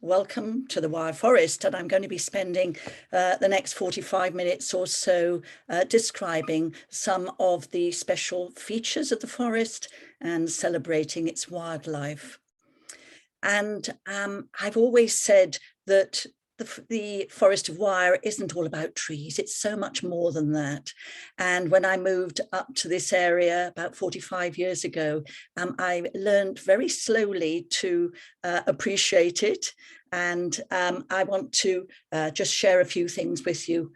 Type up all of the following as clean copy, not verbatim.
welcome to the Wyre Forest, and I'm going to be spending the next 45 minutes or so describing some of the special features of the forest and celebrating its wildlife. And I've always said that the Forest of Wyre isn't all about trees. It's so much more than that. And when I moved up to this area about 45 years ago, I learned very slowly to appreciate it. And I want to just share a few things with you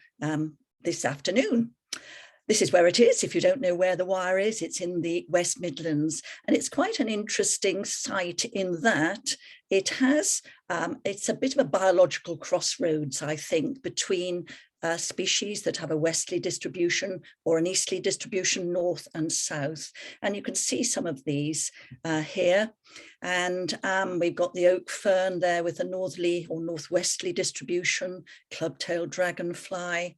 this afternoon. This is where it is. If you don't know where the Wyre is, it's in the West Midlands, and it's quite an interesting site in that it has, it's a bit of a biological crossroads, I think, between species that have a westerly distribution or an easterly distribution, north and south. And you can see some of these here. And we've got the oak fern there with a northerly or northwesterly distribution, club-tailed dragonfly.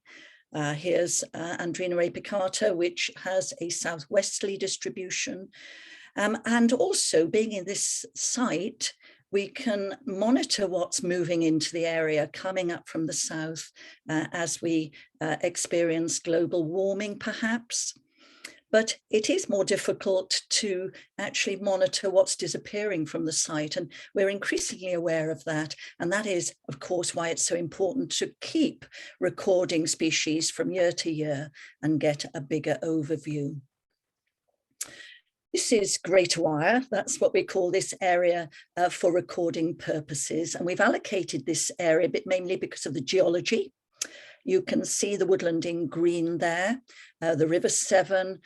Here's Andrena apicata, which has a southwesterly distribution. And also, being in this site, we can monitor what's moving into the area coming up from the south as we experience global warming, perhaps. But it is more difficult to actually monitor what's disappearing from the site. And we're increasingly aware of that. And that is, of course, why it's so important to keep recording species from year to year and get a bigger overview. This is Greater Wyre. That's what we call this area for recording purposes. And we've allocated this area mainly because of the geology. You can see the woodland in green there, the River Severn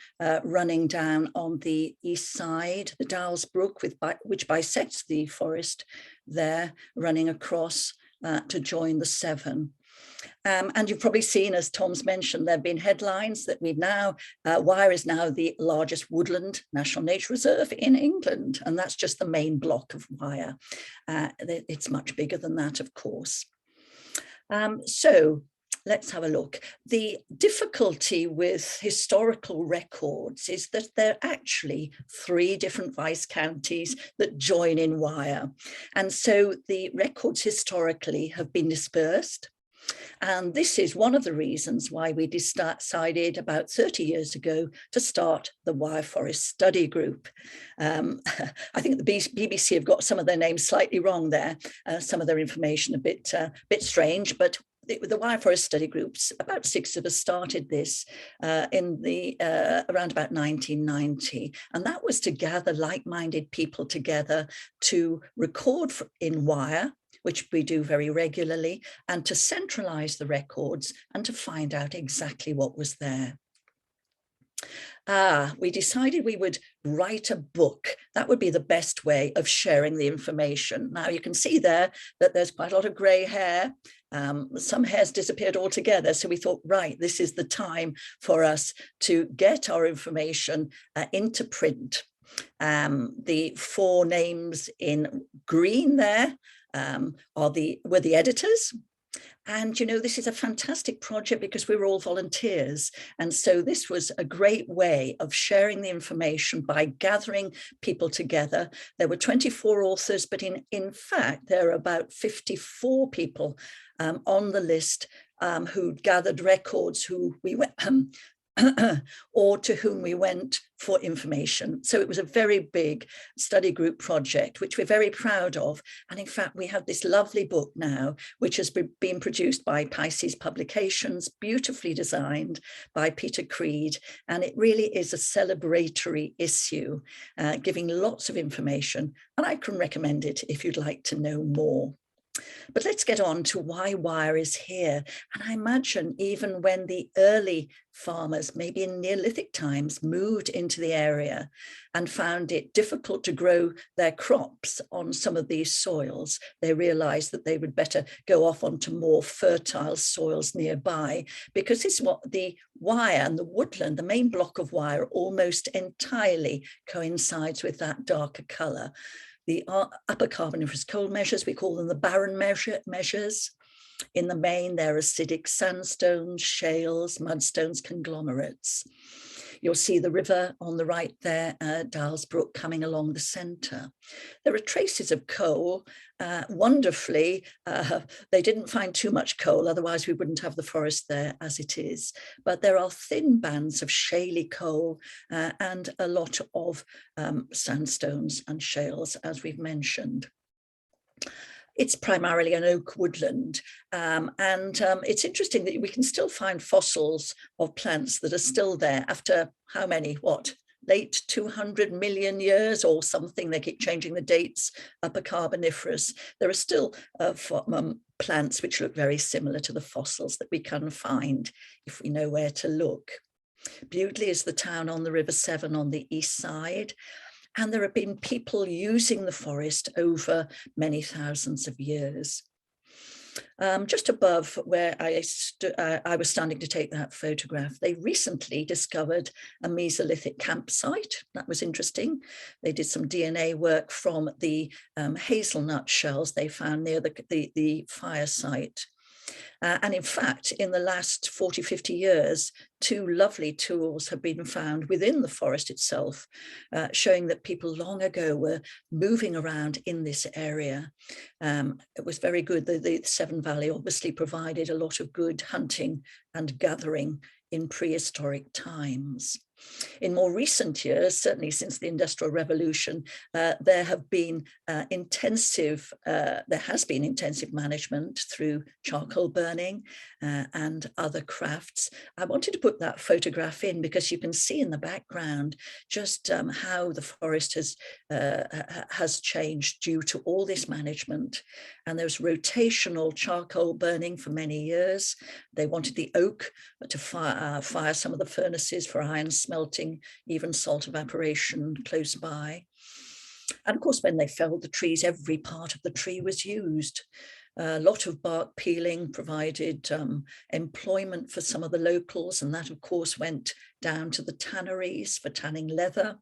running down on the east side, the Dowles Brook, which bisects the forest there, running across to join the Severn. And you've probably seen, as Tom's mentioned, there have been headlines that Wyre is now the largest woodland national nature reserve in England. And that's just the main block of Wyre. It's much bigger than that, of course. So let's have a look. The difficulty with historical records is that there are actually 3 different vice counties that join in Wyre. And so the records historically have been dispersed. And this is one of the reasons why we decided about 30 years ago to start the Wyre Forest Study Group. I think the BBC have got some of their names slightly wrong there, some of their information a bit strange, but the Wyre Forest Study Groups, about 6 of us started this in around about 1990. And that was to gather like-minded people together to record in Wyre, which we do very regularly, and to centralize the records and to find out exactly what was there. We decided we would write a book. That would be the best way of sharing the information. Now you can see there that there's quite a lot of grey hair. Some hair's disappeared altogether. So we thought, right, this is the time for us to get our information into print. The 4 names in green there were the editors. And, you know, this is a fantastic project because we were all volunteers. And so this was a great way of sharing the information by gathering people together. There were 24 authors, but in fact, there are about 54 people on the list who gathered records, who we went or to whom we went for information. So it was a very big study group project, which we're very proud of. And in fact, we have this lovely book now, which has been produced by Pisces Publications, beautifully designed by Peter Creed. And it really is a celebratory issue, giving lots of information. And I can recommend it if you'd like to know more. But let's get on to why Wyre is here. And I imagine even when the early farmers, maybe in Neolithic times, moved into the area and found it difficult to grow their crops on some of these soils, they realized that they would better go off onto more fertile soils nearby, because this is what the Wyre and the woodland, the main block of Wyre, almost entirely coincides with that darker color. The upper Carboniferous coal measures, we call them the barren measures. In the main, they're acidic sandstones, shales, mudstones, conglomerates. You'll see the river on the right there, Dials Brook, coming along the centre. There are traces of coal. Wonderfully, they didn't find too much coal, otherwise we wouldn't have the forest there as it is. But there are thin bands of shaly coal and a lot of sandstones and shales, as we've mentioned. It's primarily an oak woodland. It's interesting that we can still find fossils of plants that are still there after how many, late 200 million years or something. They keep changing the dates, Upper Carboniferous. There are still plants which look very similar to the fossils that we can find if we know where to look. Bewdley is the town on the River Severn on the east side. And there have been people using the forest over many thousands of years. Just above where I was standing to take that photograph, they recently discovered a Mesolithic campsite. That was interesting. They did some DNA work from the hazelnut shells they found near the fire site. And in fact, in the last 40, 50 years, 2 lovely tools have been found within the forest itself, showing that people long ago were moving around in this area. It was very good. The Severn Valley obviously provided a lot of good hunting and gathering in prehistoric times. In more recent years, certainly since the Industrial Revolution, there has been intensive management through charcoal burning and other crafts. I wanted to put that photograph in because you can see in the background just how the forest has changed due to all this management. And there was rotational charcoal burning for many years. They wanted the oak to fire some of the furnaces for iron smelting, even salt evaporation close by. And of course, when they felled the trees, every part of the tree was used. A lot of bark peeling provided employment for some of the locals, and that of course went down to the tanneries for tanning leather.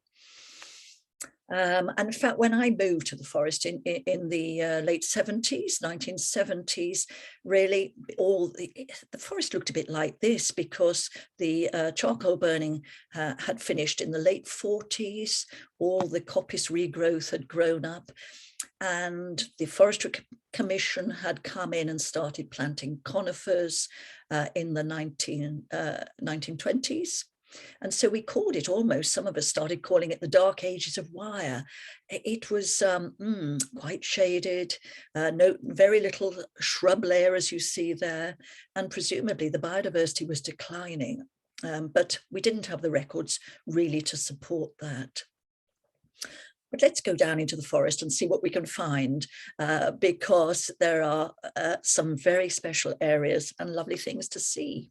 And in fact, when I moved to the forest in the late 70s, 1970s, really the forest looked a bit like this because the charcoal burning had finished in the late 40s. All the coppice regrowth had grown up, and the Forestry Commission had come in and started planting conifers in the 1920s. And so we called it almost, some of us started calling it the Dark Ages of Wyre. It was quite shaded, very little shrub layer as you see there, and presumably the biodiversity was declining, but we didn't have the records really to support that. But let's go down into the forest and see what we can find, because there are some very special areas and lovely things to see.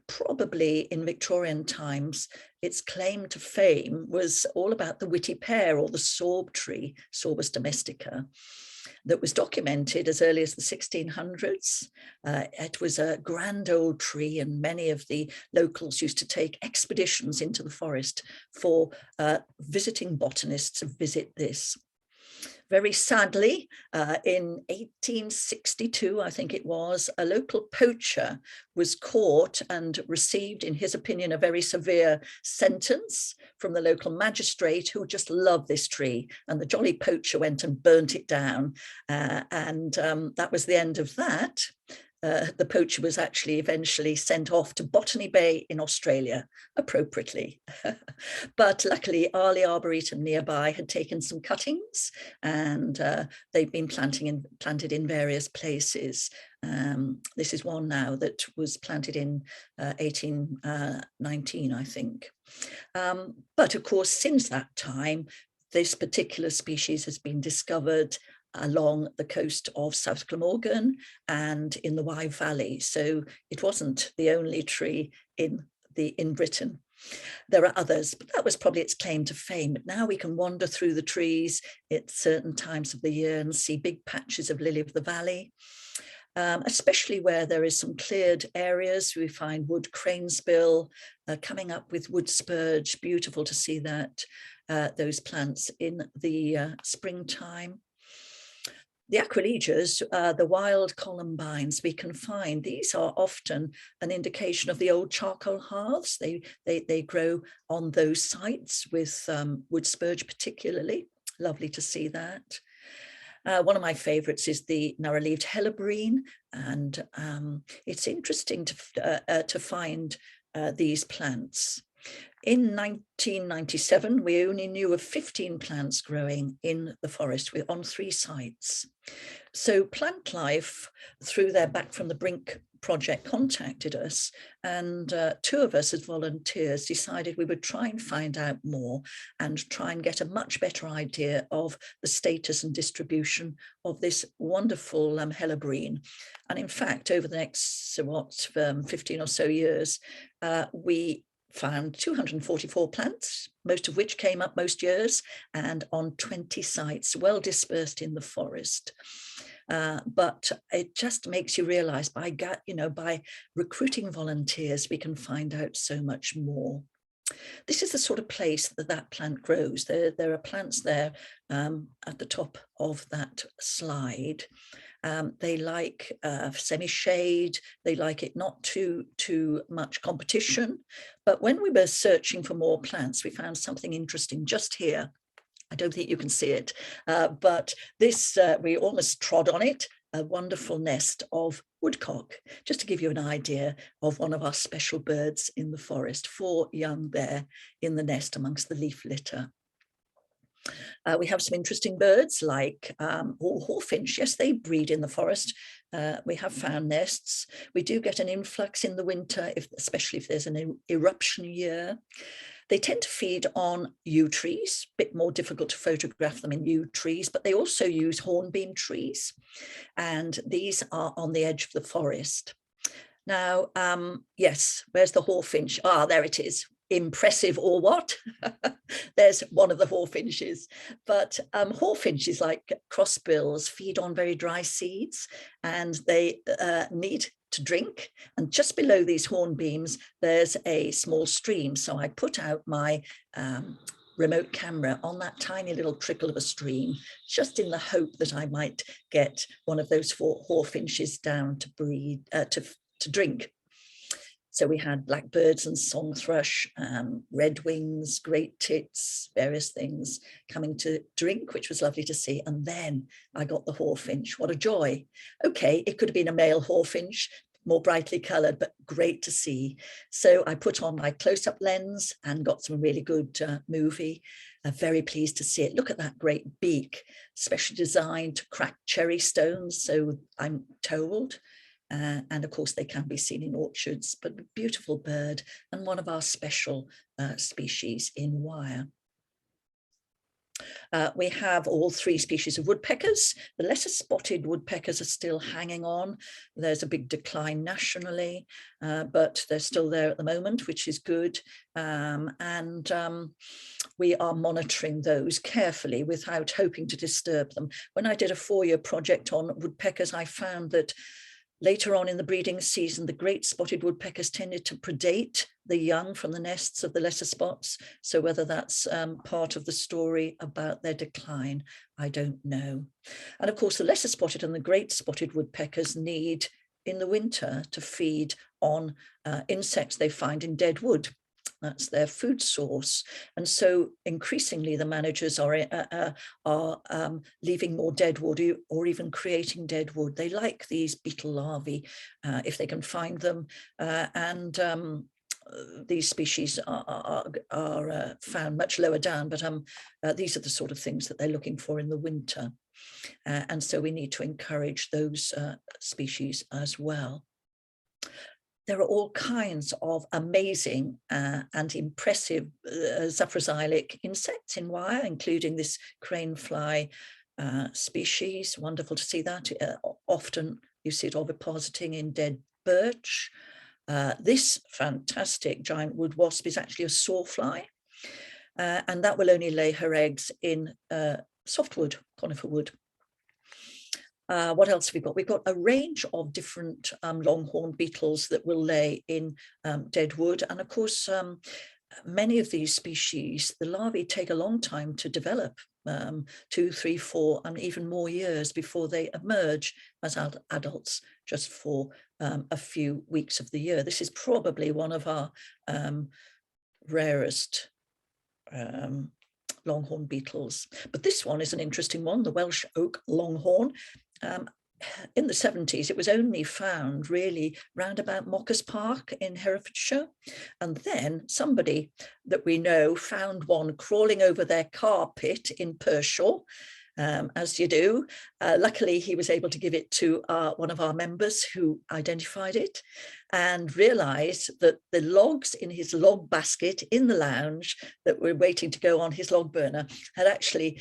Probably in Victorian times, its claim to fame was all about the Whitty pear or the sorb tree, Sorbus domestica, that was documented as early as the 1600s. It was a grand old tree, and many of the locals used to take expeditions into the forest for visiting botanists to visit this. Very sadly, in 1862, I think it was, a local poacher was caught and received, in his opinion, a very severe sentence from the local magistrate, who just loved this tree. And the jolly poacher went and burnt it down. That was the end of that. The poacher was actually eventually sent off to Botany Bay in Australia, appropriately. But luckily, Arley Arboretum nearby had taken some cuttings, and they've been planted in various places. This is one now that was planted in 1819, I think. But of course, since that time, this particular species has been discovered along the coast of South Glamorgan and in the Wye Valley. So it wasn't the only tree in Britain. There are others, but that was probably its claim to fame. But now we can wander through the trees at certain times of the year and see big patches of lily of the valley, especially where there is some cleared areas. We find wood cranesbill coming up with wood spurge. Beautiful to see that, those plants in the springtime. The aquilegias, the wild columbines we can find, these are often an indication of the old charcoal hearths. They grow on those sites with wood spurge particularly. Lovely to see that. One of my favourites is the narrow-leaved helleborine, and it's interesting to find these plants. In 1997, we only knew of 15 plants growing in the forest on 3 sites. So Plant Life, through their Back from the Brink project, contacted us, and 2 of us as volunteers decided we would try and find out more and try and get a much better idea of the status and distribution of this wonderful helleborine. And in fact, over the next 15 or so years, we found 244 plants, most of which came up most years, and on 20 sites, well dispersed in the forest. But it just makes you realize by recruiting volunteers, we can find out so much more. This is the sort of place that plant grows. There are plants there at the top of that slide. They like semi-shade, they like it not too much competition. But when we were searching for more plants, we found something interesting just here. I don't think you can see it, but this, we almost trod on it, a wonderful nest of woodcock, just to give you an idea of one of our special birds in the forest, 4 young there in the nest amongst the leaf litter. We have some interesting birds like hawfinch. Yes, they breed in the forest. We have found nests. We do get an influx in the winter, especially if there's an eruption year. They tend to feed on yew trees, a bit more difficult to photograph them in yew trees, but they also use hornbeam trees, and these are on the edge of the forest. Now, yes, where's the hawfinch? Ah, there it is. Impressive or what? There's one of the hawfinches. But hawfinches, like crossbills, feed on very dry seeds, and they need to drink. And just below these hornbeams, there's a small stream. So I put out my remote camera on that tiny little trickle of a stream, just in the hope that I might get one of those 4 hawfinches down to breed, to drink. So we had blackbirds and song thrush, redwings, great tits, various things coming to drink, which was lovely to see. And then I got the hawfinch. What a joy. Okay, it could have been a male hawfinch, more brightly coloured, but great to see. So I put on my close-up lens and got some really good movie. Very pleased to see it. Look at that great beak, specially designed to crack cherry stones, so I'm told. And of course, they can be seen in orchards, but a beautiful bird and one of our special species in wire. We have all 3 species of woodpeckers. The lesser spotted woodpeckers are still hanging on. There's a big decline nationally, but they're still there at the moment, which is good. We are monitoring those carefully without hoping to disturb them. When I did a 4-year project on woodpeckers, I found that later on in the breeding season, the great spotted woodpeckers tended to predate the young from the nests of the lesser spots. So whether that's part of the story about their decline, I don't know. And of course, the lesser spotted and the great spotted woodpeckers need in the winter to feed on insects they find in dead wood. That's their food source. And so increasingly the managers are leaving more dead wood or even creating dead wood. They like these beetle larvae if they can find them. These species are found much lower down, but these are the sort of things that they're looking for in the winter. And so we need to encourage those species as well. There are all kinds of amazing and impressive saprophylic insects in wire, including this crane fly species. Wonderful to see that. Often you see it ovipositing in dead birch. This fantastic giant wood wasp is actually a sawfly, and that will only lay her eggs in softwood, conifer wood. What else have we got? We've got a range of different longhorn beetles that will lay in dead wood. And of course, many of these species, the larvae take a long time to develop. 2, 3, 4, and even more years before they emerge as adults, just for a few weeks of the year. This is probably one of our rarest longhorn beetles. But this one is an interesting one, the Welsh oak longhorn. In the 70s, it was only found really round about Mockers Park in Herefordshire. And then somebody that we know found one crawling over their carpet in Pershore, as you do. Luckily, he was able to give it to one of our members who identified it and realized that the logs in his log basket in the lounge that were waiting to go on his log burner had actually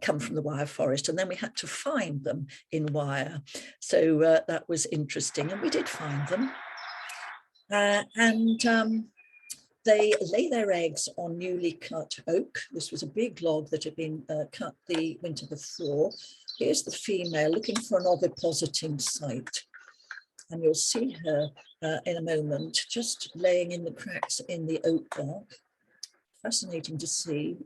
come from the Wyre Forest. And then we had to find them in Wyre. So that was interesting. And we did find them. They lay their eggs on newly cut oak. This was a big log that had been cut the winter before. Here's the female looking for an ovipositing site. And you'll see her in a moment, just laying in the cracks in the oak bark. Fascinating to see.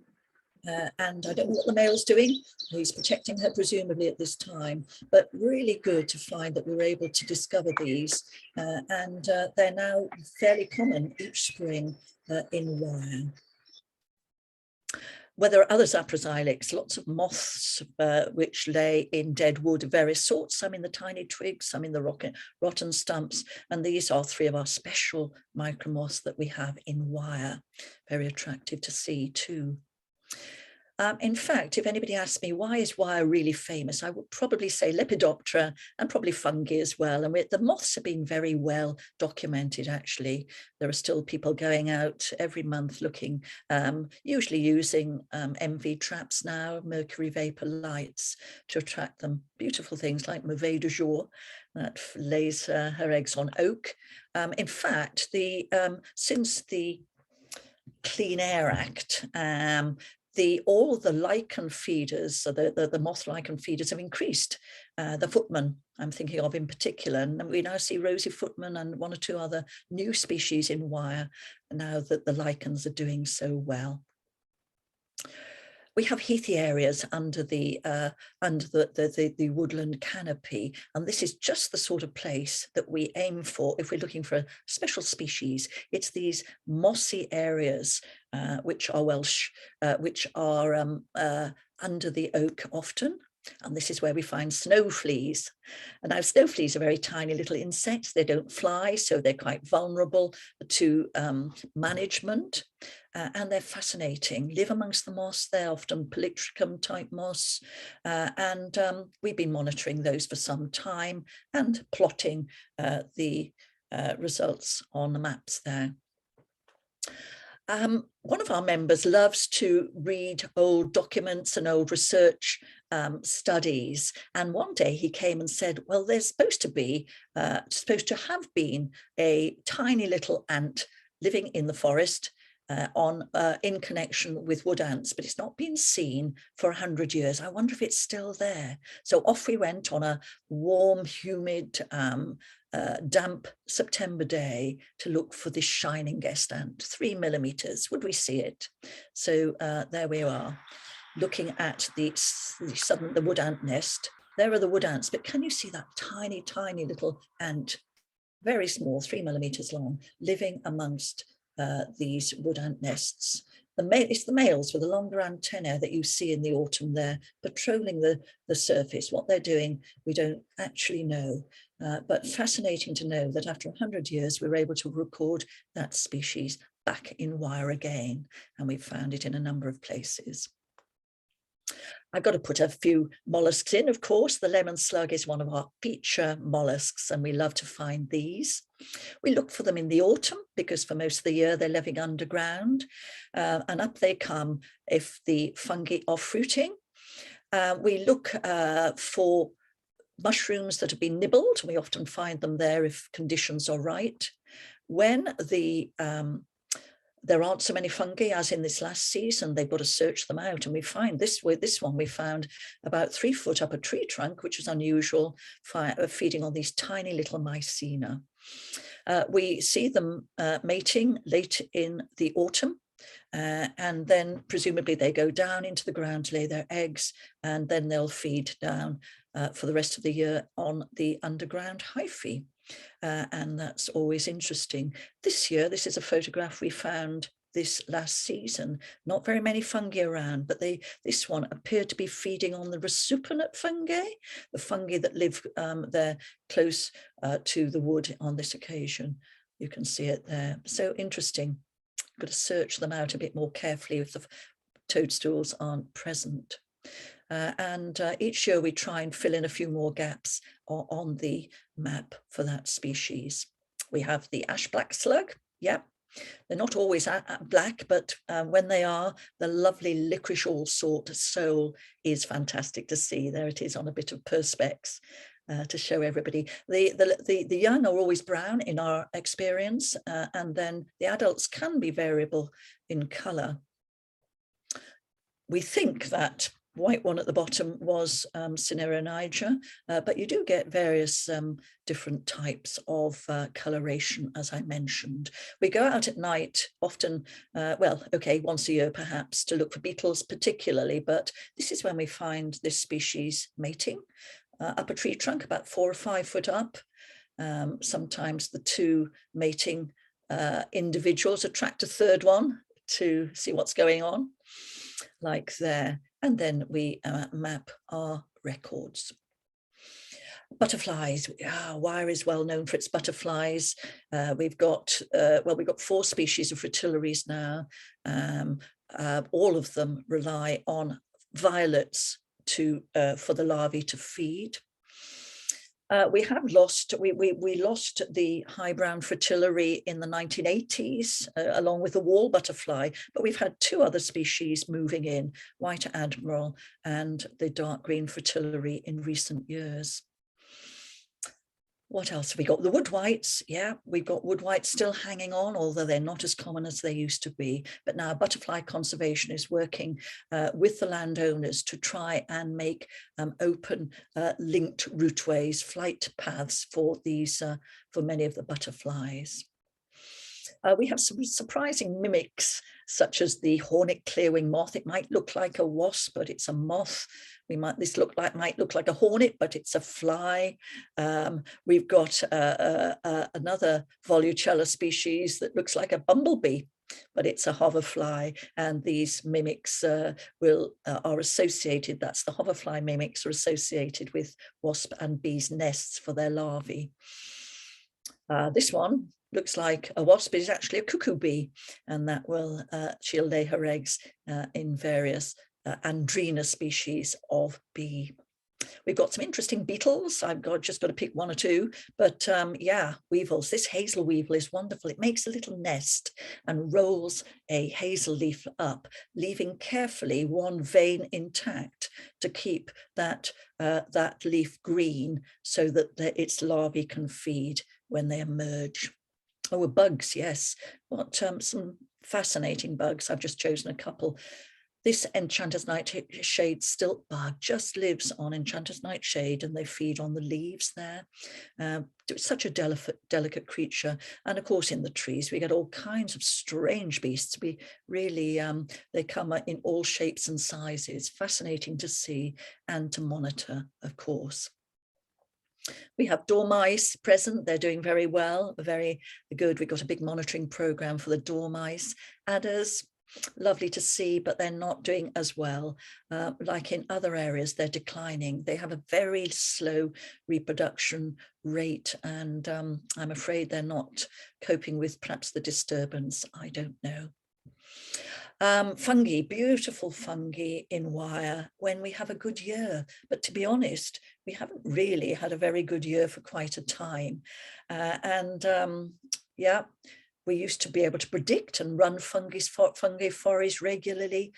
And I don't know what the male's doing. He's protecting her presumably at this time, but really good to find that we were able to discover these. And they're now fairly common each spring in Wyre. Well, there are other Zaprosilax, lots of moths which lay in dead wood of various sorts, some in the tiny twigs, some in the rotten stumps. And these are 3 of our special micromoths that we have in Wyre. Very attractive to see too. In fact, if anybody asks me, why is Wyre really famous? I would probably say Lepidoptera and probably fungi as well. And the moths are being very well documented, actually. There are still people going out every month looking, usually using MV traps now, mercury vapor lights, to attract them. Beautiful things like Mauvais du Jour that lays her eggs on oak. In fact, since the Clean Air Act, all the lichen feeders, so the moth lichen feeders have increased. The footman, I'm thinking of in particular, and we now see rosy footman and 1 or 2 other new species in Wyre now that the lichens are doing so well. We have heathy areas under the woodland canopy, and this is just the sort of place that we aim for if we're looking for a special species. It's these mossy areas which are Welsh, which are under the oak often. And this is where we find snow fleas. And now snow fleas are very tiny little insects. They don't fly, so they're quite vulnerable to management. And they're fascinating. Live amongst the moss. They're often Polytrichum type moss. And we've been monitoring those for some time and plotting the results on the maps there. One of our members loves to read old documents and old research studies. And one day he came and said, well, there's supposed to have been a tiny little ant living in the forest in connection with wood ants, but it's not been seen for 100 years. I wonder if it's still there. So off we went on a warm, humid, damp September day to look for this shining guest ant, 3 millimeters. Would we see it? So there we are, looking at the wood ant nest. There are the wood ants, but can you see that tiny, tiny little ant, very small, 3 millimeters long, living amongst these wood ant nests? It's the males with the longer antennae that you see in the autumn there, patrolling the surface. What they're doing, we don't actually know. But fascinating to know that after 100 years, we were able to record that species back in Wyre again, and we've found it in a number of places. I've got to put a few molluscs in, of course. The lemon slug is one of our feature molluscs, and we love to find these. We look for them in the autumn because for most of the year they're living underground, and up they come if the fungi are fruiting. We look for mushrooms that have been nibbled. We often find them there if conditions are right. When there aren't so many fungi as in this last season, they've got to search them out. And we find this one, we found about 3 foot up a tree trunk, which was unusual, feeding on these tiny little mycena. We see them mating late in the autumn. And then presumably they go down into the ground to lay their eggs, and then they'll feed down for the rest of the year on the underground hyphae. And that's always interesting. This year, this is a photograph we found this last season. Not very many fungi around, but this one appeared to be feeding on the rasuponate fungi, the fungi that live there close to the wood on this occasion. You can see it there. So interesting. Got to search them out a bit more carefully if the toadstools aren't present. And each year we try and fill in a few more gaps on the map for that species. We have the ash black slug. Yep. They're not always black, but when they are, the lovely licorice allsort sole is fantastic to see. There it is on a bit of perspex to show everybody. The young are always brown in our experience, and then the adults can be variable in colour. We think that white one at the bottom was Cinera niger, but you do get various different types of coloration, as I mentioned. We go out at night often, well, okay, once a year perhaps, to look for beetles particularly, but this is when we find this species mating up a tree trunk about 4 or 5 foot up. Sometimes the two mating individuals attract a third one to see what's going on, like there. And then we map our records. Butterflies. Wyre is well known for its butterflies. We've got 4 species of fritillaries now. All of them rely on violets for the larvae to feed. We lost the high brown fritillary in the 1980s, along with the wall butterfly, but we've had 2 other species moving in, white admiral and the dark green fritillary in recent years. What else have we got? The wood whites. Yeah, we've got wood whites still hanging on, although they're not as common as they used to be. But now Butterfly Conservation is working with the landowners to try and make open linked routeways, flight paths for these, for many of the butterflies. We have some surprising mimics, such as the hornet clearwing moth. It might look like a wasp, but it's a moth. This might look like a hornet, but it's a fly. We've got another Volucella species that looks like a bumblebee, but it's a hoverfly, and these mimics are associated. That's the hoverfly mimics are associated with wasp and bees' nests for their larvae. This one looks like a wasp, but is actually a cuckoo bee, and that she'll lay her eggs in various Andrena species of bee. We've got some interesting beetles. I've just got to pick 1 or 2, but yeah, weevils. This hazel weevil is wonderful. It makes a little nest and rolls a hazel leaf up, leaving carefully 1 vein intact to keep that leaf green so that its larvae can feed when they emerge. Oh, bugs, yes. What some fascinating bugs. I've just chosen a couple. This Enchanter's Nightshade stilt bug just lives on Enchanter's Nightshade, and they feed on the leaves there. It's such a delicate creature. And of course, in the trees, we get all kinds of strange beasts. We really, they come in all shapes and sizes. Fascinating to see and to monitor, of course. We have dormice present. They're doing very well, very good. We've got a big monitoring program for the dormice. Adders, lovely to see, but they're not doing as well. Like in other areas, they're declining. They have a very slow reproduction rate, and I'm afraid they're not coping with perhaps the disturbance. I don't know. Fungi, beautiful fungi in Wyre when we have a good year. But to be honest, we haven't really had a very good year for quite a time. Yeah, we used to be able to predict and run fungi forays regularly.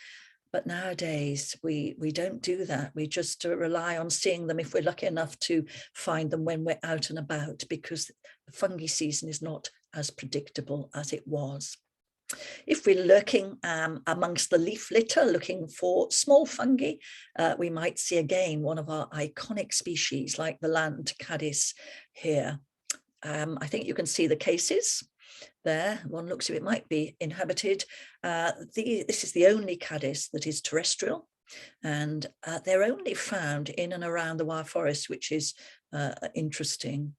But nowadays, we don't do that. We just rely on seeing them if we're lucky enough to find them when we're out and about, because the fungi season is not as predictable as it was. If we're lurking amongst the leaf litter, looking for small fungi, we might see again one of our iconic species like the land caddis here. I think you can see the cases. There, one looks, it might be inhabited. This is the only caddis that is terrestrial, and they're only found in and around the wire forest, which is interesting.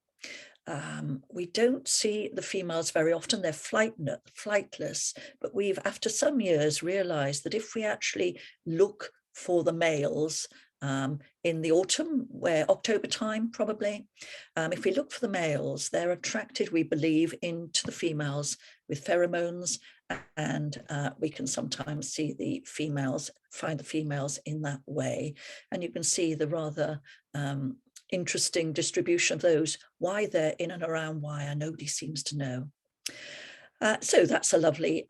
We don't see the females very often. They're flightless, but we've, after some years, realized that if we actually look for the males in the autumn, where October time probably, if we look for the males, they're attracted, we believe, into the females with pheromones, and we can sometimes see the females, find the females in that way. And you can see the rather interesting distribution of those. Why they're in and around Wyre, nobody seems to know. So that's a lovely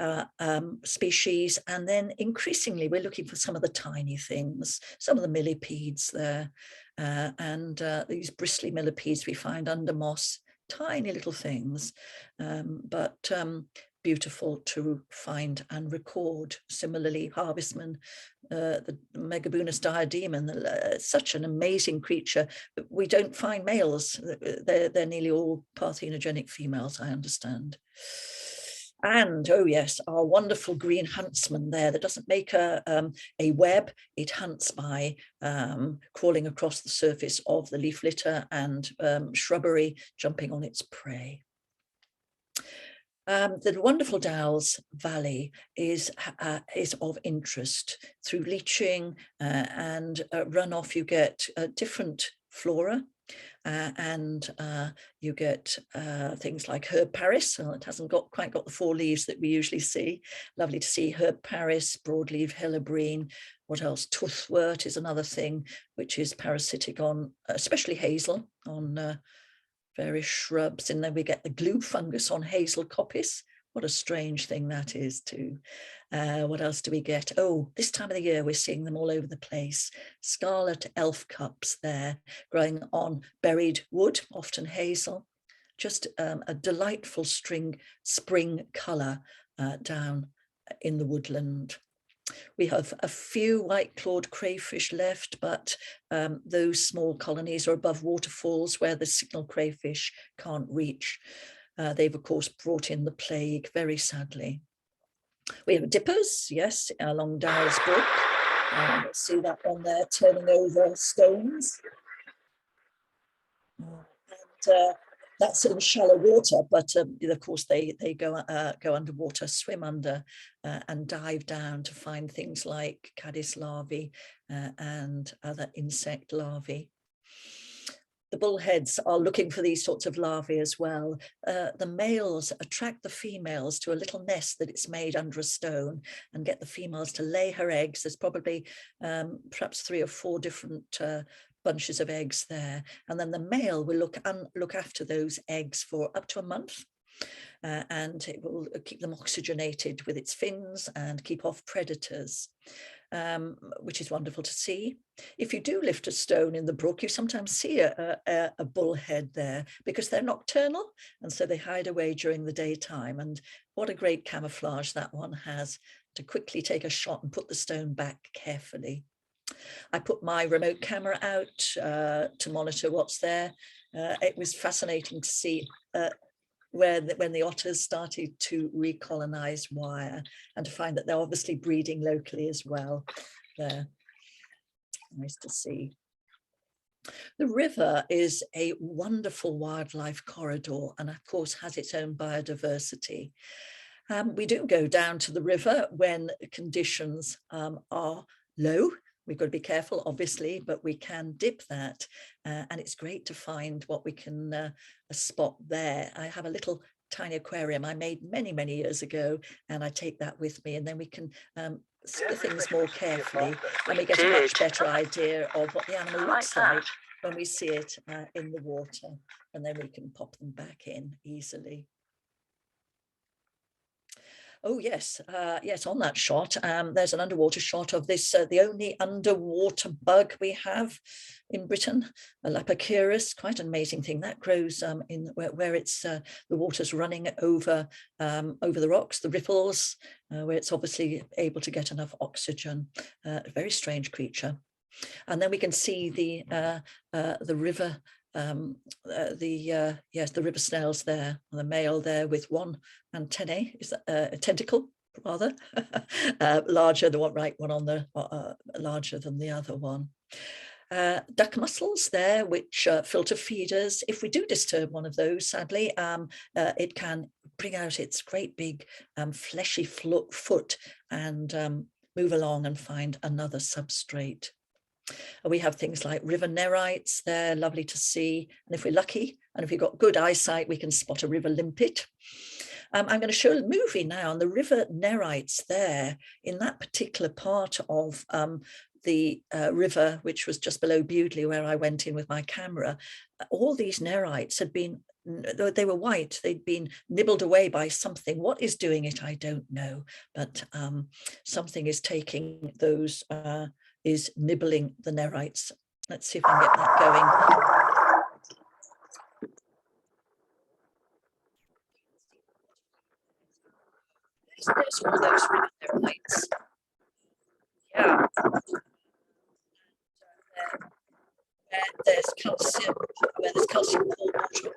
species. And then increasingly, we're looking for some of the tiny things, some of the millipedes there, and these bristly millipedes we find under moss, tiny little things, but beautiful to find and record. Similarly, harvestman, the Megabunus diademon, such an amazing creature, but we don't find males. They're nearly all parthenogenic females, I understand. And oh yes, our wonderful green huntsman there that doesn't make a web, it hunts by crawling across the surface of the leaf litter and shrubbery, jumping on its prey. The wonderful Dowles Valley is of interest. Through leaching and runoff, you get different flora, and you get things like herb Paris. So it hasn't quite got the 4 leaves that we usually see. Lovely to see herb Paris, broadleaf hellebrine. What else? Toothwort is another thing which is parasitic on, especially hazel, on various shrubs. And then we get the glue fungus on hazel coppice. What a strange thing that is too. What else do we get? Oh, this time of the year, we're seeing them all over the place. Scarlet elf cups there, growing on buried wood, often hazel. Just a delightful spring colour down in the woodland. We have a few white-clawed crayfish left, but those small colonies are above waterfalls where the signal crayfish can't reach. They've, of course, brought in the plague, very sadly. We have dippers, yes, along Dowles Brook. See that one there, turning over stones. And that's in shallow water, but of course they go underwater, swim under, and dive down to find things like caddis larvae and other insect larvae. The bullheads are looking for these sorts of larvae as well. The males attract the females to a little nest that it's made under a stone and get the females to lay her eggs. There's probably perhaps 3 or 4 different bunches of eggs there, and then the male will look after those eggs for up to a month, and it will keep them oxygenated with its fins and keep off predators, which is wonderful to see. If you do lift a stone in the brook, you sometimes see a bullhead there because they're nocturnal, and so they hide away during the daytime. And what a great camouflage that one has, to quickly take a shot and put the stone back carefully. I put my remote camera out to monitor what's there. It was fascinating to see when the otters started to recolonize Wyre, and to find that they're obviously breeding locally as well. There, nice to see. The river is a wonderful wildlife corridor, and of course has its own biodiversity. We do go down to the river when conditions are low. We've got to be careful, obviously, but we can dip that, and it's great to find what we can spot there. I have a little tiny aquarium I made many years ago, and I take that with me, and then we can see the things more carefully, and we get a much better idea of what the animal looks like when we see it in the water, and then we can pop them back in easily. Oh yes, yes, on that shot, there's an underwater shot of this, the only underwater bug we have in Britain, a Lapacurus, quite an amazing thing. That grows in where it's the water's running over the rocks, the riffles, where it's obviously able to get enough oxygen. A very strange creature. And then we can see the river yes, the river snails there, the male there with one antennae, is that a tentacle rather, larger, the one on the larger than the other one. Duck mussels there, which filter feeders. If we do disturb one of those, sadly, it can bring out its great big fleshy foot and move along and find another substrate. We have things like river nerites. They're lovely to see. And if we're lucky, and if we've got good eyesight, we can spot a river limpet. I'm going to show a movie now on the river nerites there in that particular part of the river, which was just below Bewdley, where I went in with my camera. All these nerites had been, they were white, they'd been nibbled away by something. What is doing it, I don't know, but something is taking those, is nibbling the nerites. Let's see if I can get that going. There's all those river nerites. Yeah. Where there's calcium poor water,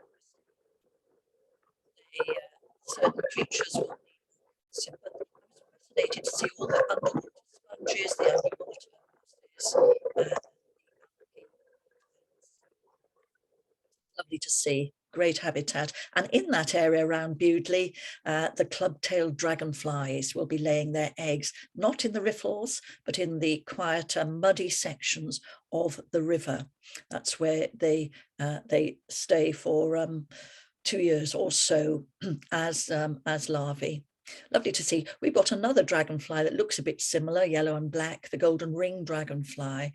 certain creatures will need calcium. But I'm fascinated to see all the underwater sponges, the underwater. Lovely to see. Great habitat. And in that area around Bewdley, the club-tailed dragonflies will be laying their eggs, not in the riffles, but in the quieter, muddy sections of the river. That's where they stay for 2 years or so as larvae. Lovely to see. We've got another dragonfly that looks a bit similar, yellow and black, the golden ring dragonfly,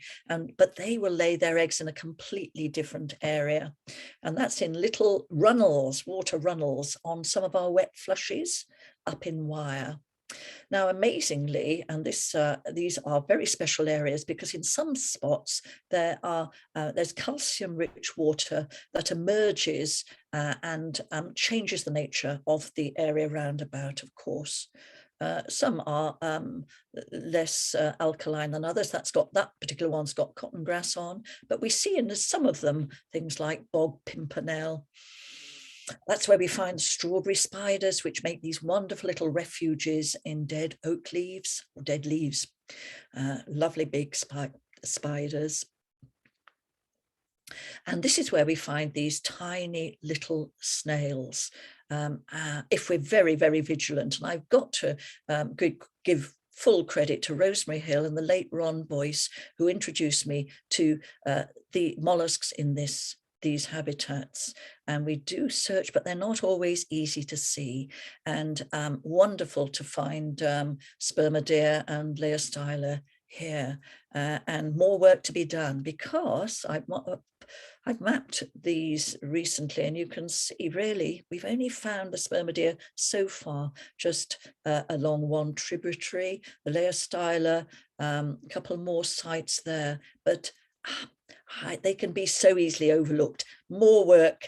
but they will lay their eggs in a completely different area. And that's in little runnels, water runnels on some of our wet flushes up in Wyre. Now, amazingly, and these are very special areas because in some spots there's calcium-rich water that emerges and changes the nature of the area roundabout, of course. Some are less alkaline than others. That particular one's got cotton grass on, but we see in some of them things like bog pimpernel. That's where we find strawberry spiders, which make these wonderful little refuges in dead oak leaves, or dead leaves. Lovely big spiders. And this is where we find these tiny little snails. If we're very, very vigilant, and I've got to give full credit to Rosemary Hill and the late Ron Boyce, who introduced me to the molluscs in these habitats. And we do search, but they're not always easy to see. And wonderful to find spermidea and Leostyla here, and more work to be done because I've mapped these recently, and you can see really we've only found the spermidea so far just along one tributary, the Leostyla, a couple more sites there, but they can be so easily overlooked. More work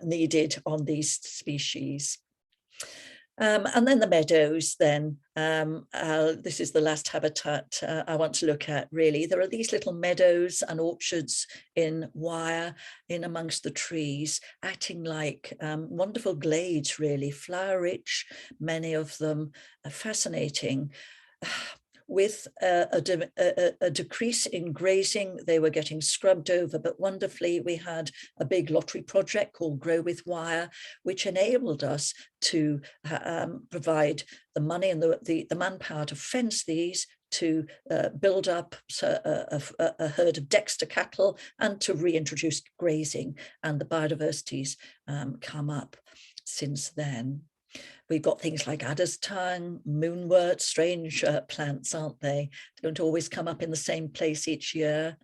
needed on these species. And then the meadows then, this is the last habitat I want to look at really. There are these little meadows and orchards in Wyre, in amongst the trees, acting like wonderful glades really, flower rich, many of them fascinating. With a decrease in grazing, they were getting scrubbed over, but wonderfully we had a big lottery project called Grow with Wyre, which enabled us to provide the money and the manpower to fence these, to build up a herd of Dexter cattle and to reintroduce grazing, and the biodiversity's come up since then. We've got things like adder's tongue, moonwort, strange plants, aren't they? They don't always come up in the same place each year.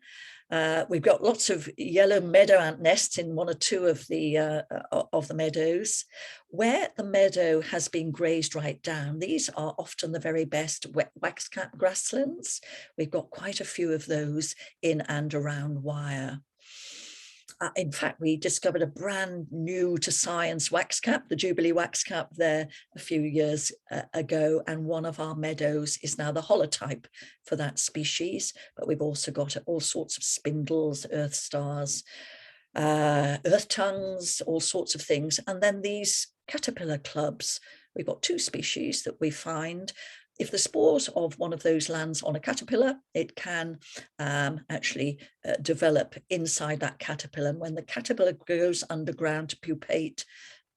We've got lots of yellow meadow ant nests in one or two of the meadows. Where the meadow has been grazed right down, these are often the very best wet waxcap grasslands. We've got quite a few of those in and around Wyre. In fact, we discovered a brand new to science waxcap, the Jubilee waxcap there a few years ago, and one of our meadows is now the holotype for that species. But we've also got all sorts of spindles, earth stars, earth tongues, all sorts of things. And then these caterpillar clubs. We've got 2 species that we find. If the spores of one of those lands on a caterpillar, it can actually develop inside that caterpillar. And when the caterpillar goes underground to pupate,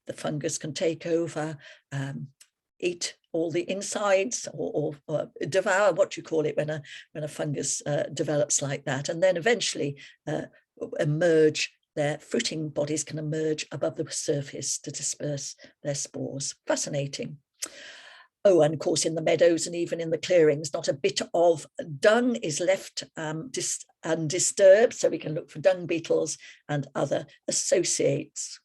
the fungus can take over, eat all the insides, or devour, what you call it when a fungus develops like that, and then eventually emerge. Their fruiting bodies can emerge above the surface to disperse their spores. Fascinating. Oh, and of course, in the meadows and even in the clearings, not a bit of dung is left undisturbed, so we can look for dung beetles and other associates.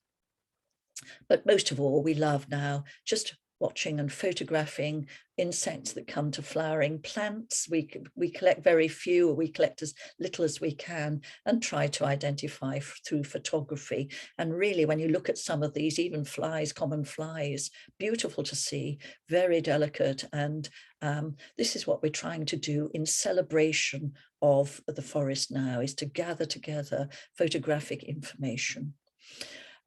But most of all, we love now just watching and photographing insects that come to flowering plants. We collect very few, or we collect as little as we can, and try to identify through photography. And really, when you look at some of these, even flies, common flies, beautiful to see, very delicate. And this is what we're trying to do in celebration of the forest now, is to gather together photographic information.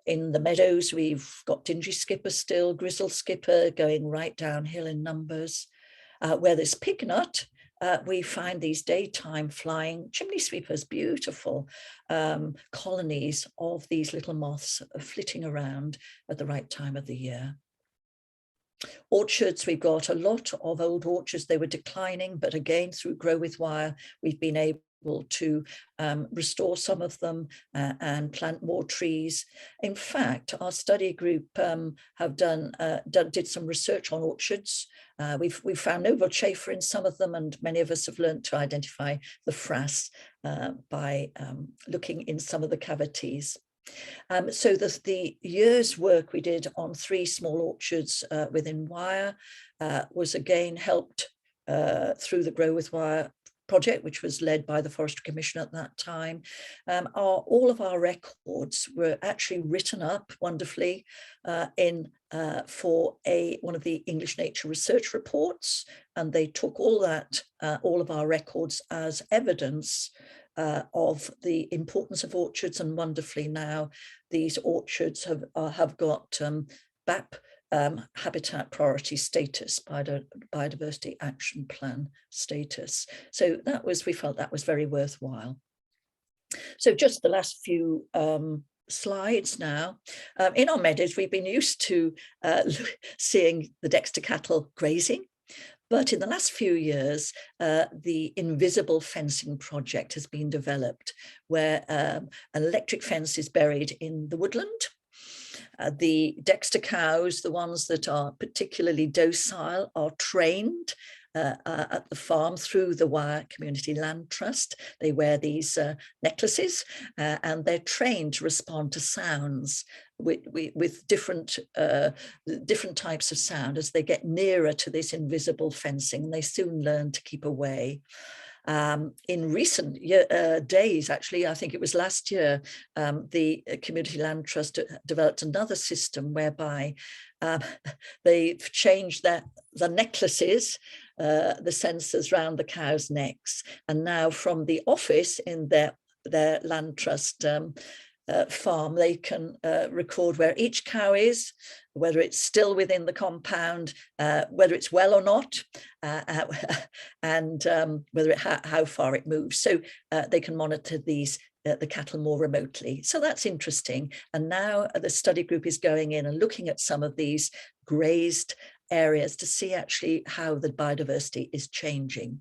In the meadows, we've got dingy skipper still, grizzle skipper going right downhill in numbers. Where there's pignut, we find these daytime flying chimney sweepers, beautiful colonies of these little moths flitting around at the right time of the year. Orchards, we've got a lot of old orchards. They were declining, but again, through Grow with Wire, we've been able to restore some of them and plant more trees. In fact, our study group did some research on orchards. We've found noble chafer in some of them, and many of us have learned to identify the frass by looking in some of the cavities. So the year's work we did on 3 small orchards within Wire was again helped through the Grow with Wire project, which was led by the Forestry Commission at that time. All of our records were actually written up wonderfully for one of the English Nature Research reports, and they took all of our records as evidence of the importance of orchards. And wonderfully now these orchards have got BAP habitat priority status, biodiversity action plan status. So we felt that was very worthwhile. So just the last few slides now. In our meadows, we've been used to seeing the Dexter cattle grazing. But in the last few years, the invisible fencing project has been developed, where an electric fence is buried in the woodland. The Dexter cows, the ones that are particularly docile, are trained at the farm through the Wire Community Land Trust. They wear these necklaces and they're trained to respond to sounds with different types of sound as they get nearer to this invisible fencing, and they soon learn to keep away. In recent days, actually, I think it was last year, the Community Land Trust developed another system whereby they've changed the necklaces, the sensors around the cows' necks, and now from the office in their land trust farm, they can record where each cow is, whether it's still within the compound, whether it's well or not, and how far it moves. So they can monitor the cattle more remotely. So that's interesting. And now the study group is going in and looking at some of these grazed areas to see actually how the biodiversity is changing,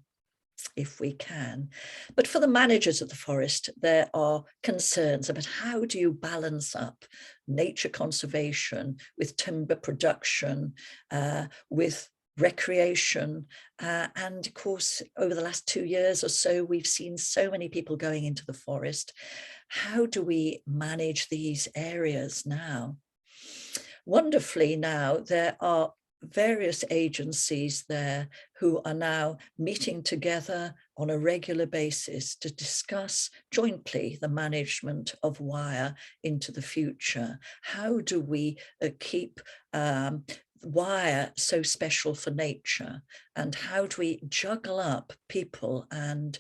if we can. But for the managers of the forest, there are concerns about how do you balance up nature conservation with timber production, with recreation, and of course over the last 2 years or so we've seen so many people going into the forest. How do we manage these areas now? Wonderfully now there are various agencies there who are now meeting together on a regular basis to discuss jointly the management of Wire into the future. How do we keep wire so special for nature, and how do we juggle up people and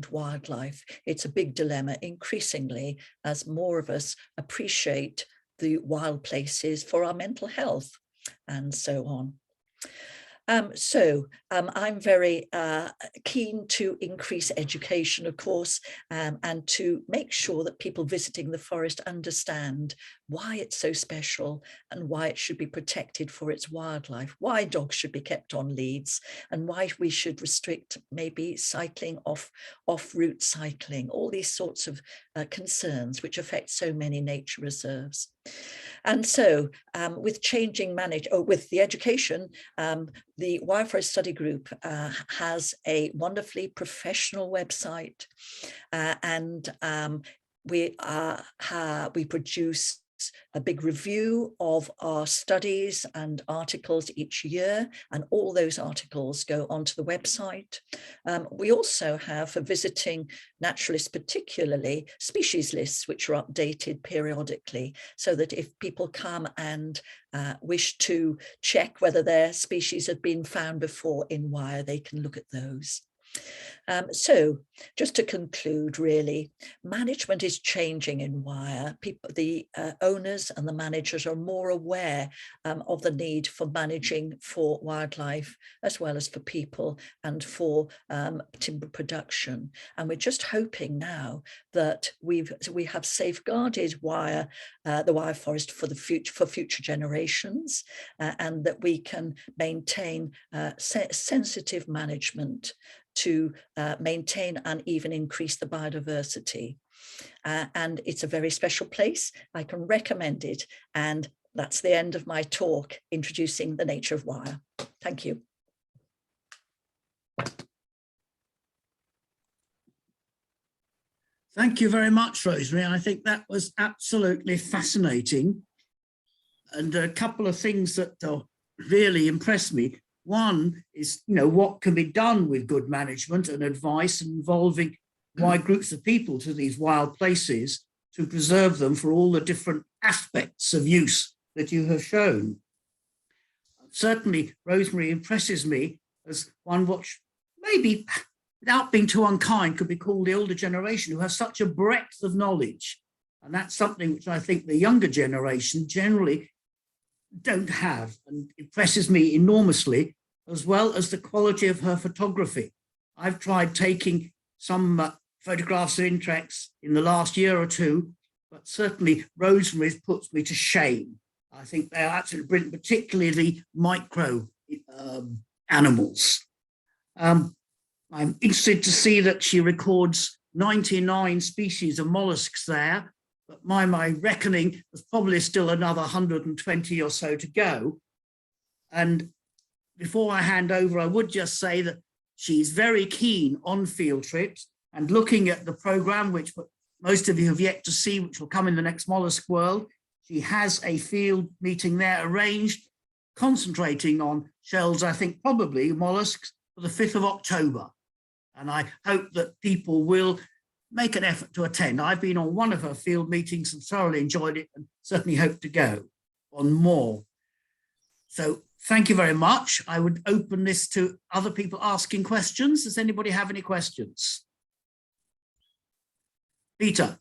wildlife? It's a big dilemma increasingly as more of us appreciate the wild places for our mental health and so on. I'm very keen to increase education, of course, and to make sure that people visiting the forest understand why it's so special and why it should be protected for its wildlife, why dogs should be kept on leads, and why we should restrict maybe cycling off-route cycling, all these sorts of concerns which affect so many nature reserves. And so with with the education, the Wire Forest Study Group has a wonderfully professional website, and we produce a big review of our studies and articles each year, and all those articles go onto the website. We also have, for visiting naturalists particularly, species lists which are updated periodically, so that if people come and wish to check whether their species have been found before in Wire, they can look at those. So just to conclude, really, management is changing in Wire. The owners and the managers are more aware of the need for managing for wildlife as well as for people and for timber production. And we're just hoping now that we have safeguarded Wire, the Wire Forest for future generations, and that we can maintain sensitive management to maintain and even increase the biodiversity. And it's a very special place. I can recommend it. And that's the end of my talk, introducing the nature of Wire. Thank you. Thank you very much, Rosemary. I think that was absolutely fascinating. And a couple of things that really impressed me. One is, what can be done with good management and advice involving wide groups of people to these wild places to preserve them for all the different aspects of use that you have shown. Certainly, Rosemary impresses me as one which maybe, without being too unkind, could be called the older generation, who has such a breadth of knowledge. And that's something which I think the younger generation generally don't have, and impresses me enormously, as well as the quality of her photography. I've tried taking some photographs of insects in the last year or two, but certainly Rosemary's puts me to shame. I think they're absolutely brilliant, particularly the micro animals. I'm interested to see that she records 99 species of mollusks there, but my reckoning, there's probably still another 120 or so to go. And before I hand over, I would just say that she's very keen on field trips, and looking at the program, which most of you have yet to see, which will come in the next Mollusk World, she has a field meeting there arranged, concentrating on shells, I think probably mollusks, for the 5th of October. And I hope that people will make an effort to attend. I've been on one of her field meetings and thoroughly enjoyed it, and certainly hope to go on more. So thank you very much. I would open this to other people asking questions. Does anybody have any questions? Peter.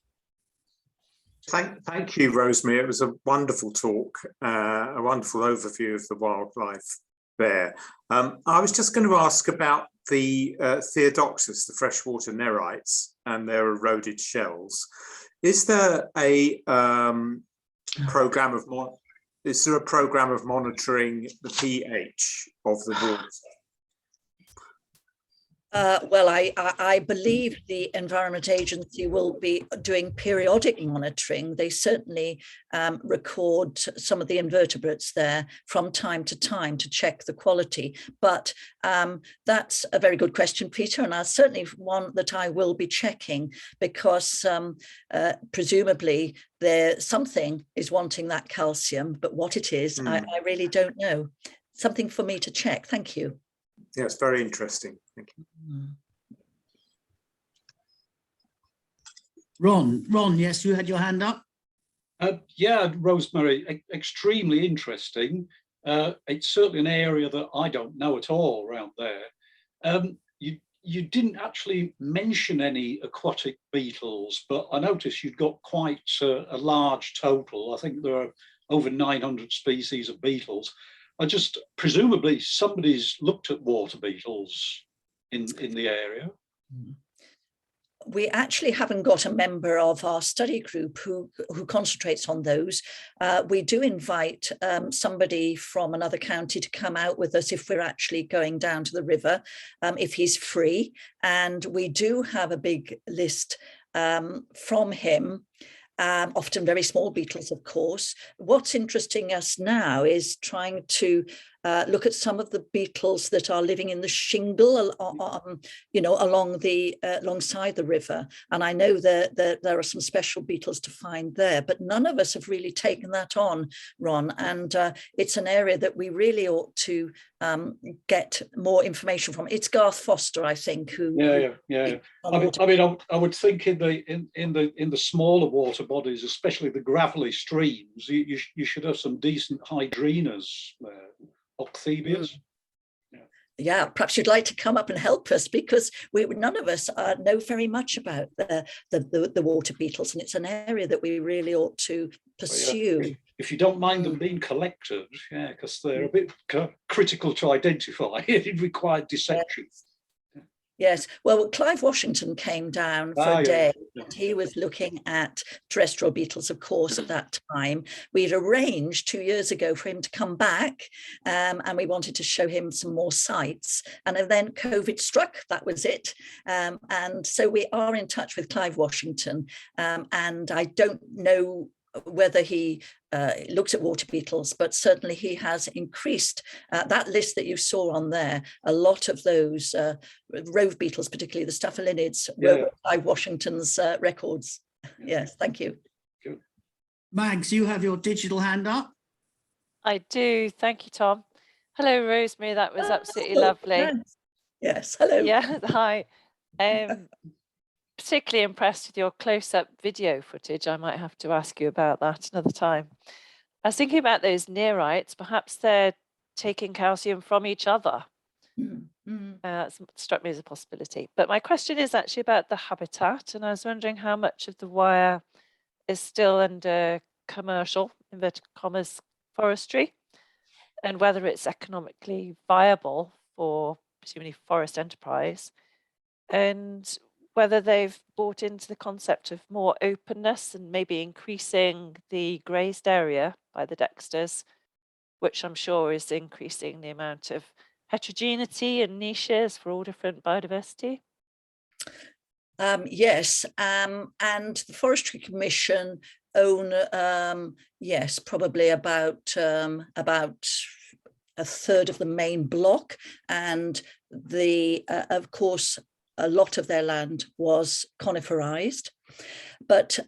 Thank you, Rosemary. It was a wonderful talk, a wonderful overview of the wildlife there. I was just going to ask about the Theodoxus, the freshwater nerites, and their eroded shells. Is there a program of monitoring the pH of the water? Well, I believe the Environment Agency will be doing periodic monitoring. They certainly record some of the invertebrates there from time to check the quality. But that's a very good question, Peter, and that's certainly one that I will be checking, because presumably something is wanting that calcium, but what it is, I really don't know. Something for me to check. Thank you. Yeah, it's very interesting. Thank you. Ron, yes, you had your hand up. Yeah, Rosemary, extremely interesting. It's certainly an area that I don't know at all around there. You didn't actually mention any aquatic beetles, but I noticed you've got quite a large total. I think there are over 900 species of beetles. Presumably somebody's looked at water beetles in the area. We actually haven't got a member of our study group who concentrates on those. We do invite somebody from another county to come out with us if we're actually going down to the river, if he's free. And we do have a big list from him. Often very small beetles, of course. What's interesting us now is trying to look at some of the beetles that are living in the shingle, along the alongside the river. And I know that there are some special beetles to find there, but none of us have really taken that on, Ron. And it's an area that we really ought to get more information from. It's Garth Foster, I think, who. Yeah. I would think in the smaller water bodies, especially the gravelly streams, you should have some decent hydrinas there. Octhabias. Yeah, perhaps you'd like to come up and help us, because none of us know very much about the water beetles, and it's an area that we really ought to pursue. Yeah. If you don't mind them being collected, because they're a bit critical to identify. It required dissection. Yes, well, Clive Washington came down for a day. And he was looking at terrestrial beetles, of course, at that time. We'd arranged 2 years ago for him to come back, and we wanted to show him some more sites. And then COVID struck, that was it. And so we are in touch with Clive Washington, and I don't know whether he looks at water beetles, but certainly he has increased that list that you saw on there. A lot of those rove beetles, particularly the staphylinids, were by Washington's records. Yes, thank you. Mags, you have your digital hand up. I do. Thank you, Tom. Hello, Rosemary. That was absolutely lovely. Yes, hello. Yeah, hi. Particularly impressed with your close-up video footage. I might have to ask you about that another time. I was thinking about those neorites. Perhaps they're taking calcium from each other. That struck me as a possibility. But my question is actually about the habitat, and I was wondering how much of the Wyre is still under commercial, inverted commas, forestry, and whether it's economically viable for presumably forest enterprise, and whether they've bought into the concept of more openness and maybe increasing the grazed area by the Dexters, which I'm sure is increasing the amount of heterogeneity and niches for all different biodiversity. Yes, and the Forestry Commission own, yes, probably about a third of the main block, and of course, a lot of their land was coniferized, but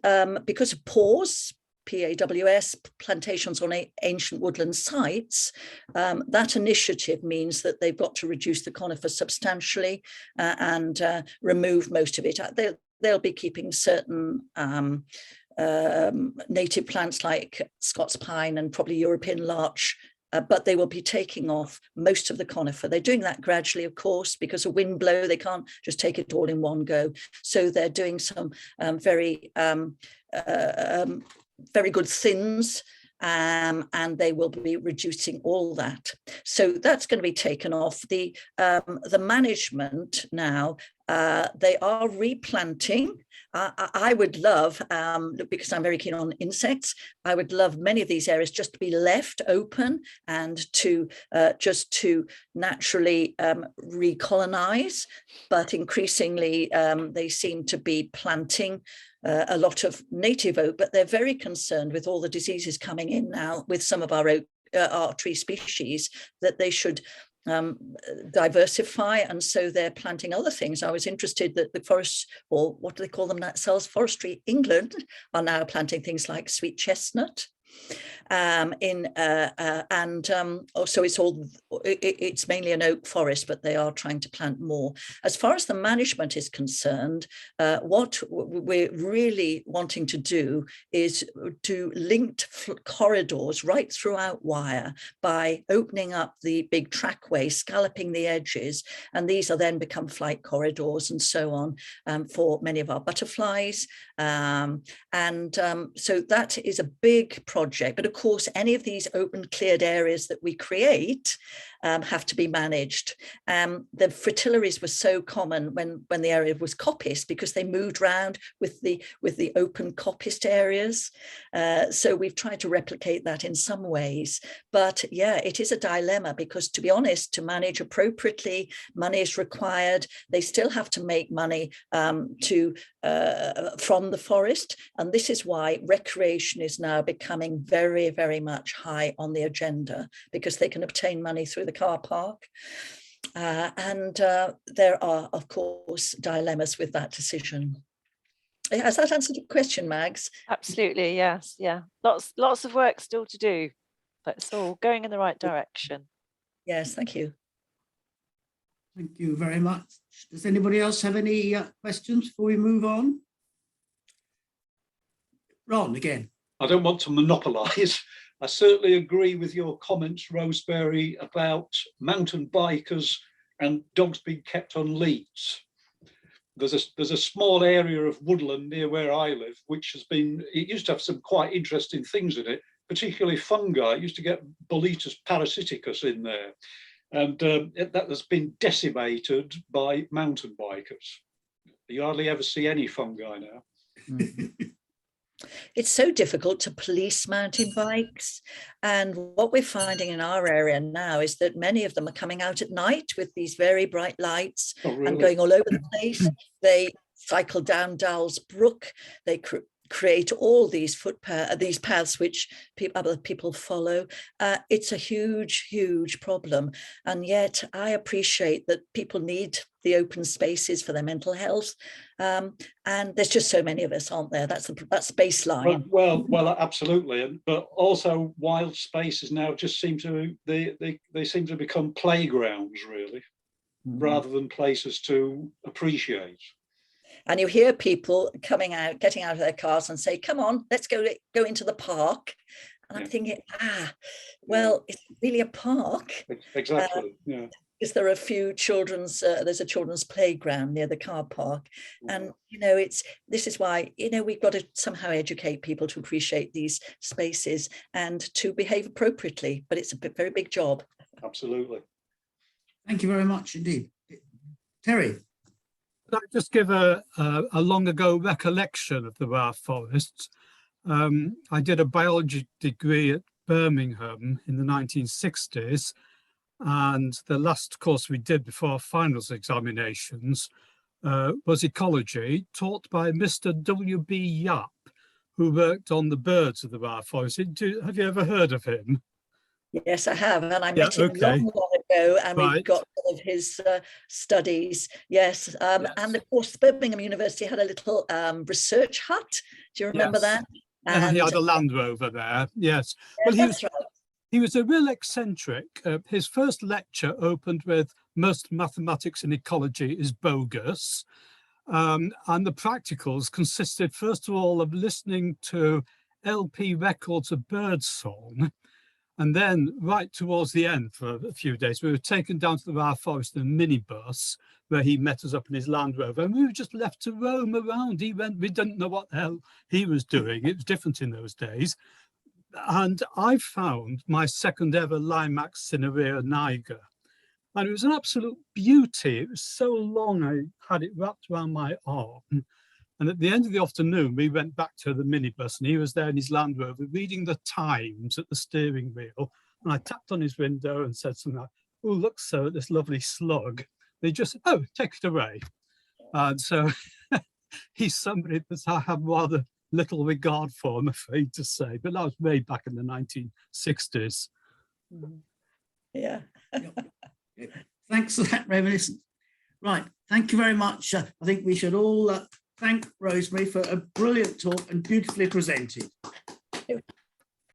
because of PAWS, PAWS, plantations on ancient woodland sites, that initiative means that they've got to reduce the conifer substantially and remove most of it. They'll be keeping certain native plants like Scots pine and probably European larch, but they will be taking off most of the conifer. They're doing that gradually, of course, because of wind blow, they can't just take it all in one go. So they're doing some very good thins, and they will be reducing all that. So that's going to be taken off. The management now, they are replanting. I would love, because I'm very keen on insects, I would love many of these areas just to be left open and to just to naturally recolonize. But increasingly, they seem to be planting a lot of native oak, but they're very concerned with all the diseases coming in now with some of our tree species, that they should diversify, and so they're planting other things. I was interested that the forest, or what do they call them themselves, Forestry England, are now planting things like sweet chestnut. Also it's mainly an oak forest, but they are trying to plant more. As far as the management is concerned, what we're really wanting to do is to linked corridors right throughout Wyre by opening up the big trackway, scalloping the edges, and these are then become flight corridors and so on for many of our butterflies. So that is a big project. But of course, any of these open cleared areas that we create have to be managed. The fritillaries were so common when the area was coppiced, because they moved around with the open coppiced areas. So we've tried to replicate that in some ways. But yeah, it is a dilemma, because to be honest, to manage appropriately, money is required. They still have to make money from the forest. And this is why recreation is now becoming very, very much high on the agenda, because they can obtain money through the car park. There are, of course, dilemmas with that decision. Has that answered your question, Mags? Absolutely, yes, yeah. Lots of work still to do, but it's all going in the right direction. Yes, thank you. Thank you very much. Does anybody else have any questions before we move on? Ron, again. I don't want to monopolise. I certainly agree with your comments, Rosemary, about mountain bikers and dogs being kept on leads. There's a small area of woodland near where I live, which it used to have some quite interesting things in it, particularly fungi. It used to get Boletus parasiticus in there. And that has been decimated by mountain bikers. You hardly ever see any fungi now. It's so difficult to police mountain bikes. And what we're finding in our area now is that many of them are coming out at night with these very bright lights. Oh, really? And going all over the place. They cycle down Dowles Brook. They create all these these paths which other people follow. It's a huge, huge problem. And yet I appreciate that people need the open spaces for their mental health. And there's just so many of us, aren't there? That's baseline. Well, absolutely. But also wild spaces now just seem to, they seem to become playgrounds, really, rather than places to appreciate. And you hear people coming out, getting out of their cars and say, come on, let's go into the park. And I'm thinking, well, it's really a park. Exactly, yeah. Because there are a few there's a children's playground near the car park. And, this is why, we've got to somehow educate people to appreciate these spaces and to behave appropriately. But it's a very big job. Absolutely. Thank you very much indeed. Terry. I'd just give a long ago recollection of the Wyre forests. I did a biology degree at Birmingham in the 1960s, and the last course we did before finals examinations was ecology, taught by Mr. W.B. Yap, who worked on the birds of the Wyre forest. Have you ever heard of him? Yes, I have, and I met him long ago, and we got some of his studies. Yes, and of course, Birmingham University had a little research hut. Do you remember that? And he had a Land Rover there. Yes. Well, he was a real eccentric. His first lecture opened with "Most mathematics and ecology is bogus," and the practicals consisted, first of all, of listening to LP records of birdsong. And then right towards the end for a few days, we were taken down to the Wyre forest in a minibus where he met us up in his Land Rover, and we were just left to roam around. We didn't know what the hell he was doing. It was different in those days. And I found my second ever Limax cinerea niger. And it was an absolute beauty. It was so long, I had it wrapped around my arm. And at the end of the afternoon, we went back to the minibus, and he was there in his Land Rover reading the Times at the steering wheel. And I tapped on his window and said something like, "Oh, look, sir, this lovely slug." And he just said, "Oh, take it away." And so he's somebody that I have rather little regard for, I'm afraid to say. But that was way back in the 1960s. Yeah. Thanks for that reminiscence. Right. Thank you very much. I think we should all thank Rosemary for a brilliant talk and beautifully presented.